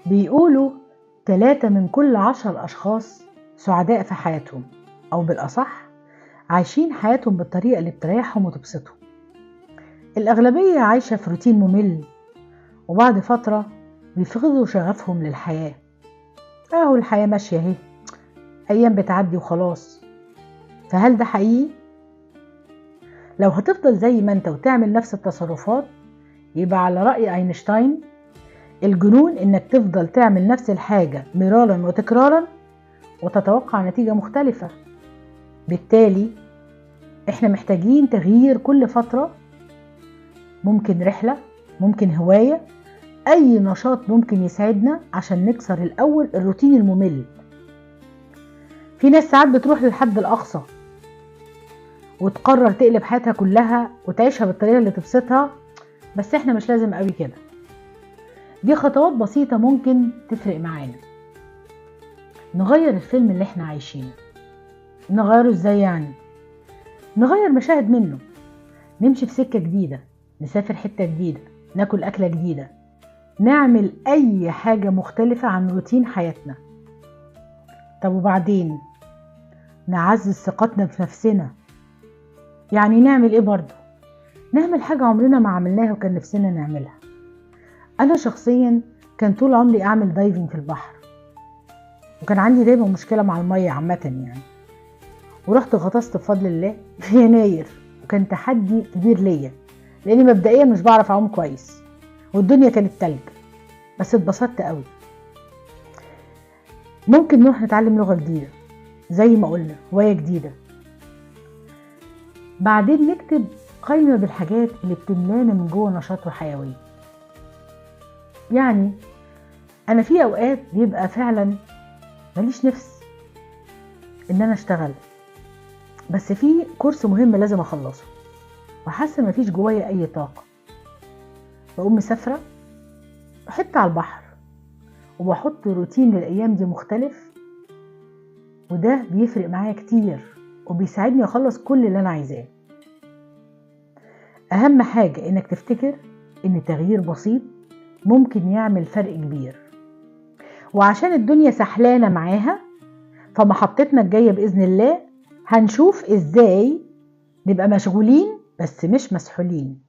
بيقولوا 3 من كل 10 أشخاص سعداء في حياتهم، أو بالأصح عايشين حياتهم بالطريقة اللي بتريحهم وتبسطهم. الأغلبية عايشة في روتين ممل، وبعد فترة بيفقدوا شغفهم للحياة. الحياة ماشية اهي، أيام بتعدي وخلاص. فهل ده حقيقي؟ لو هتفضل زي ما انت وتعمل نفس التصرفات، يبقى على رأي أينشتاين الجنون انك تفضل تعمل نفس الحاجة مرارا وتكرارا وتتوقع نتيجة مختلفة. بالتالي احنا محتاجين تغيير كل فترة، ممكن رحلة، ممكن هواية، اي نشاط ممكن يساعدنا عشان نكسر الاول الروتين الممل. في ناس ساعات بتروح للحد الاقصى وتقرر تقلب حياتها كلها وتعيشها بالطريقة اللي تبسطها، بس احنا مش لازم قوي كده. دي خطوات بسيطة ممكن تفرق معانا. نغير الفيلم اللي احنا عايشينه. نغيره ازاي يعني؟ نغير مشاهد منه، نمشي في سكة جديدة، نسافر حتة جديدة، ناكل أكلة جديدة، نعمل أي حاجة مختلفة عن روتين حياتنا. طب وبعدين نعزز ثقتنا في نفسنا. يعني نعمل ايه برضو؟ نعمل حاجة عمرنا ما عملناها وكان نفسنا نعملها. أنا شخصيا كان طول عمري أعمل دايفنج في البحر، وكان عندي دايما مشكلة مع المية عامة يعني، ورحت غطست بفضل الله في يناير، وكان تحدي كبير ليا لأني مبدئيا مش بعرف أعوم كويس والدنيا كانت تلج، بس اتبسطت قوي. ممكن نروح نتعلم لغة جديدة زي ما قلنا، هواية جديدة. بعدين نكتب قائمة بالحاجات اللي بتملانا من جوه نشاط وحيوية. يعني أنا في أوقات بيبقى فعلا ماليش نفس إن أنا أشتغل، بس في كورس مهم لازم أخلصه وحاسة مفيش جوايا أي طاقة. بقوم مسافرة حتة على البحر وبحط روتين للأيام دي مختلف، وده بيفرق معايا كتير وبيساعدني أخلص كل اللي أنا عايزاه. أهم حاجة إنك تفتكر إن تغيير بسيط ممكن يعمل فرق كبير، وعشان الدنيا سحلانة معاها فمحطتنا الجاية بإذن الله هنشوف إزاي نبقى مشغولين بس مش مسحولين.